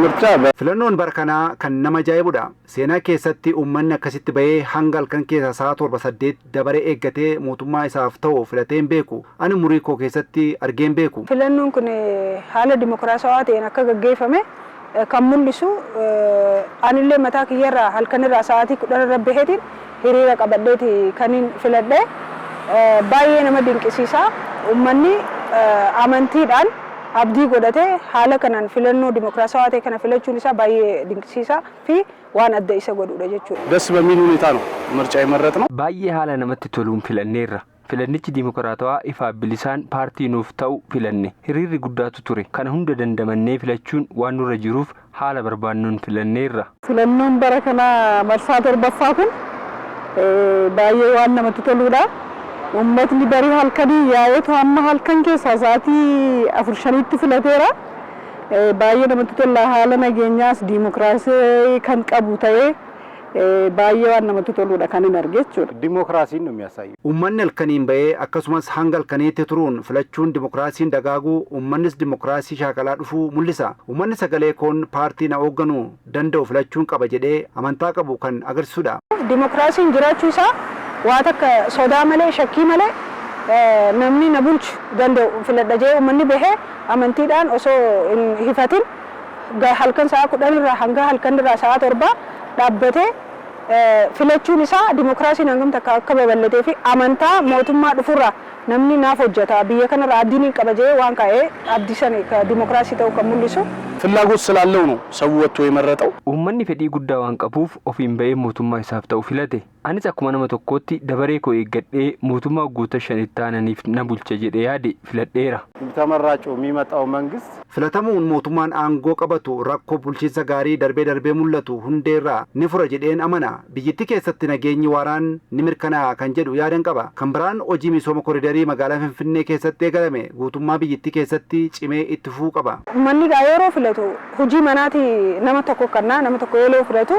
ምርጫ filannoon barkanaa kan nama ajaa'ibudha. Seenaa keessatti uummanni akkasitti bahee hanga halkan keessa sa'a 7-8 dabaree eeggatee mootummaa isaaf ta'u filateen beeku. Ani umurii koo keessatti argeen beeku. Filannoon kun haala dimokiraatawaa ta'een akka gaggeeffame kan mul'isu anillee mataa kiyyarraa halkanirraa sa'aatii 10 irra baheetiin hiriira qabadheeti kanin filadhe. Baay'ee nama dinqisiisa. Uummanni amantiidhaan abdii godhatee haala kanaan filannoo dimokiraatawaa ta'e kana filachuun isaa baay'ee dinqisiisa fi waan adda isa godhudha jechuudha. ደስ በሚል ሁኔታ ነው ምርጫ የመረጥነው። baay'ee haala namatti toluun filanneerra. Filannichi dimokiraatawaa ifa bilisaan paartii nuuf ta'u filanne. Hiriirri guddaatu ture. Kana hunda dandamannee filachuun waan nurra jiruuf haala barbaannuun filanneerra. Filannoon bara kana marsaa torbaffaa kun baay'ee waan namatti toludha. Uummatni barii halkanii yaa'eetu hamma halkan keessaa sa'aatii 4-5tti filateera. Baay'ee namatti tola. Haala nageenyaas dimokiraasii kan qabu ta'ee baay'ee waan namatti toludha kan hin arge jechuudha. ዲሞክራሲን ነው የሚያሳየው። Uummanni halkaniin bahee akkasumas hanga halkaniitti turuun filachuun dimokiraasiin dagaaguu uummannis dimokiraasii shaakalaa dhufuu mul'isa. Uummanni sagalee koon paartii na hoogganuu danda'u filachuun qaba jedhee amantaa qabu kan agarsiisudha. Dimokiraasiin jiraachuu isaa waa takka sodaa malee shakkii malee namni na bulchu danda'u filadha jee uummanni bahee amantiidhaan osoo hin hifatin halkan sa'a 10 irraa hanga halkan irraa sa'a 7 dhaabbatee filachuun isaa dimokiraasiin hangam takka akka babal'atee fi amantaa mootummaa dhufurraa namni naaf hojjeta biyya kanarraa abdiin qaba jee waan kaa'ee abdii sana dimokiraasii ta'uu kan mul'isu. ፍላጎት ስላለው ነው ሰው ወጥቶ የመረጠው። Uummanni fedhii guddaa waan qabuuf ofiin bahee mootummaa isaaf ta'u filate. Anis akkuma nama tokkootti dabaree koo eeggadhee mootummaa guutuu 5 ta'aniif na bulche jedhee yaade filadheera. ተመራጩ የሚመጣው መንግስት Filatamuun mootummaan aangoo qabatu rakkoo bulchiinsa gaarii darbee mul'atu hundeerraa ni fura jedheen amana. Biyyattii keessatti nageenyi waaraan ni mirkanaa'a kan jedhu yaadan qaba. Kan biraan hojii misooma koriidarii magaalaa Finfinnee keessatti eegalame guutummaa biyyattii keessatti cimee itti fufuu qaba. Uummanni yeroo filatu hojii manaati nama tokko kannaa nama tokko yeroo filatu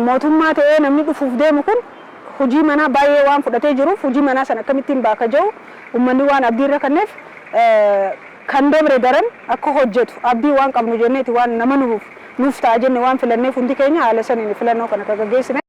mootummaa ta'ee namni dhufuuf deemu kun hojii manaa baay'ee waan fudhatee jiruuf hojii manaa sana akkamittiin baaka jiru uummanni waan abdiirra kanneef kan dabre daran akka hojjetu abdii waan qabnu jenneeti waan nama nuuf ta'a jenne waan filanneef hundi keenya haala saniin filannoo kana gaggeessine.